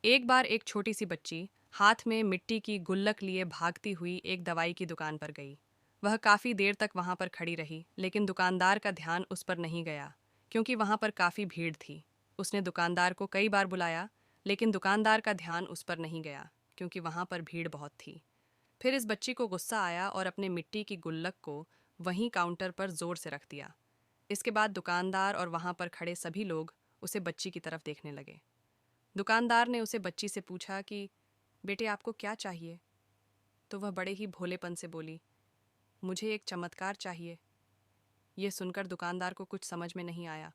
एक बार एक छोटी सी बच्ची हाथ में मिट्टी की गुल्लक लिए भागती हुई एक दवाई की दुकान पर गई। वह काफी देर तक वहां पर खड़ी रही, लेकिन दुकानदार का ध्यान उस पर नहीं गया, क्योंकि वहां पर काफी भीड़ थी। उसने दुकानदार को कई बार बुलाया, लेकिन दुकानदार का ध्यान उस पर नहीं गया, क्योंकि वहां पर भीड़ बहुत थी। फिर इस बच्ची को गुस्सा आया और अपने मिट्टी की गुल्लक को वहीं काउंटर पर जोर से रख दिया। इसके बाद दुकानदार और वहां पर खड़े सभी लोग उसे बच्ची की तरफ देखने लगे। दुकानदार ने उसे बच्ची से पूछा कि बेटे, आपको क्या चाहिए? तो वह बड़े ही भोलेपन से बोली, मुझे एक चमत्कार चाहिए। यह सुनकर दुकानदार को कुछ समझ में नहीं आया,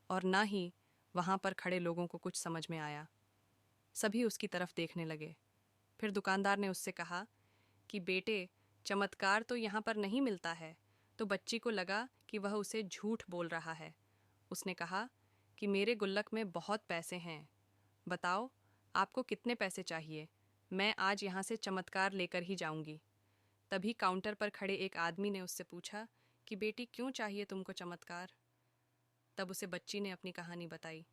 और ना ही वहां पर खड़े लोगों को कुछ समझ में आया। सभी उसकी तरफ देखने लगे। फिर दुकानदार ने उससे कहा कि बेटे, चमत्कार तो यहाँ पर नहीं मिलता है। तो बच्ची को लगा कि वह उसे झूठ बोल रहा है। उसने कहा कि मेरे गुल्लक में बहुत पैसे हैं। बताओ, आपको कितने पैसे चाहिए? मैं आज यहाँ से चमत्कार लेकर ही जाऊंगी। तभी काउंटर पर खड़े एक आदमी ने उससे पूछा कि बेटी, क्यों चाहिए तुमको चमत्कार? तब उसे बच्ची ने अपनी कहानी बताई।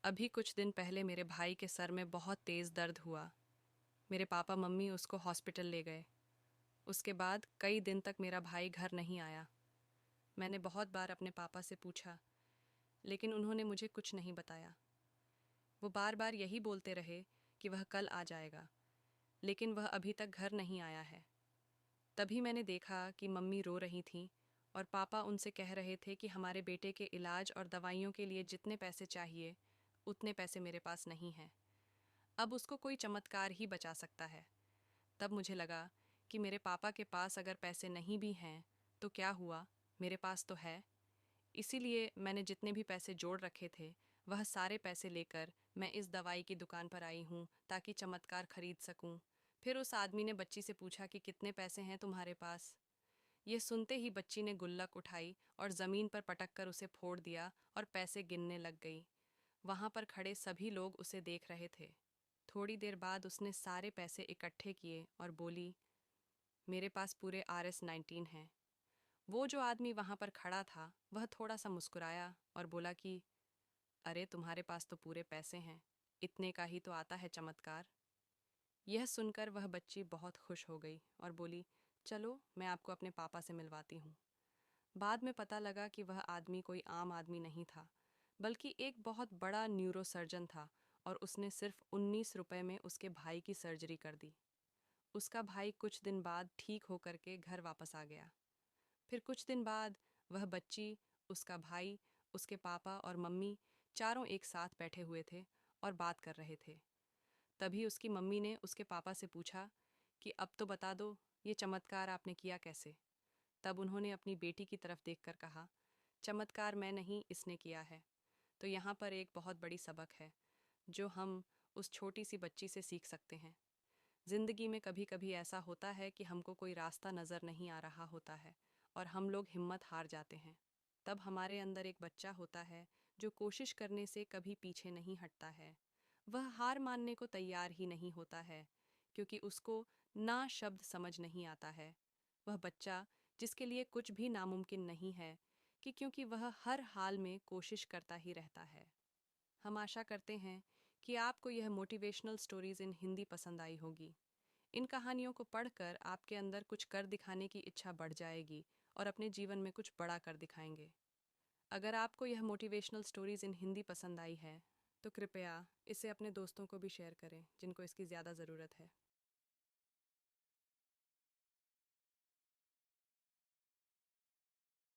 अभी कुछ दिन पहले मेरे भाई के सर में बहुत तेज दर्द हुआ। मेरे पापा मम्मी उसको हॉस्पिटल ले गए। उसके बाद कई दिन तक मेरा भाई घर नहीं आया। मैंने बहुत बार अपने पापा से पूछा, लेकिन उन्होंने मुझे कुछ नहीं बताया। वो बार बार यही बोलते रहे कि वह कल आ जाएगा, लेकिन वह अभी तक घर नहीं आया है। तभी मैंने देखा कि मम्मी रो रही थीं और पापा उनसे कह रहे थे कि हमारे बेटे के इलाज और दवाइयों के लिए जितने पैसे चाहिए, उतने पैसे मेरे पास नहीं हैं। अब उसको कोई चमत्कार ही बचा सकता है। तब मुझे लगा कि मेरे पापा के पास अगर पैसे नहीं भी हैं तो क्या हुआ, मेरे पास तो है। इसीलिए मैंने जितने भी पैसे जोड़ रखे थे, वह सारे पैसे लेकर मैं इस दवाई की दुकान पर आई हूँ, ताकि चमत्कार खरीद सकूँ। फिर उस आदमी ने बच्ची से पूछा कि कितने पैसे हैं तुम्हारे पास? यह सुनते ही बच्ची ने गुल्लक उठाई और ज़मीन पर पटक कर उसे फोड़ दिया और पैसे गिनने लग गई। वहाँ पर खड़े सभी लोग उसे देख रहे थे। थोड़ी देर बाद उसने सारे पैसे इकट्ठे किए और बोली, मेरे पास पूरे RS-19 हैं। वो जो आदमी वहां पर खड़ा था, वह थोड़ा सा मुस्कुराया और बोला कि अरे, तुम्हारे पास तो पूरे पैसे हैं, इतने का ही तो आता है चमत्कार। यह सुनकर वह बच्ची बहुत खुश हो गई और बोली, चलो मैं आपको अपने पापा से मिलवाती हूँ। बाद में पता लगा कि वह आदमी कोई आम आदमी नहीं था, बल्कि एक बहुत बड़ा न्यूरोसर्जन था, और उसने सिर्फ 19 रुपए में उसके भाई की सर्जरी कर दी। उसका भाई कुछ दिन बाद ठीक होकर के घर वापस आ गया। फिर कुछ दिन बाद वह बच्ची, उसका भाई, उसके पापा और मम्मी चारों एक साथ बैठे हुए थे और बात कर रहे थे। तभी उसकी मम्मी ने उसके पापा से पूछा कि अब तो बता दो, ये चमत्कार आपने किया कैसे? तब उन्होंने अपनी बेटी की तरफ देखकर कहा, चमत्कार मैं नहीं, इसने किया है। तो यहाँ पर एक बहुत बड़ी सबक है, जो हम उस छोटी सी बच्ची से सीख सकते हैं। जिंदगी में कभी कभी ऐसा होता है कि हमको कोई रास्ता नज़र नहीं आ रहा होता है, और हम लोग हिम्मत हार जाते हैं। तब हमारे अंदर एक बच्चा होता है जो कोशिश करने से कभी पीछे नहीं हटता है। वह हार मानने को तैयार ही नहीं होता है, क्योंकि उसको ना शब्द समझ नहीं आता है। वह बच्चा जिसके लिए कुछ भी नामुमकिन नहीं है, कि क्योंकि वह हर हाल में कोशिश करता ही रहता है। हम आशा करते हैं कि आपको यह मोटिवेशनल स्टोरीज इन हिंदी पसंद आई होगी। इन कहानियों को पढ़कर आपके अंदर कुछ कर दिखाने की इच्छा बढ़ जाएगी, और अपने जीवन में कुछ बड़ा कर दिखाएंगे। अगर आपको यह मोटिवेशनल स्टोरीज इन हिंदी पसंद आई है, तो कृपया इसे अपने दोस्तों को भी शेयर करें, जिनको इसकी ज़्यादा ज़रूरत है।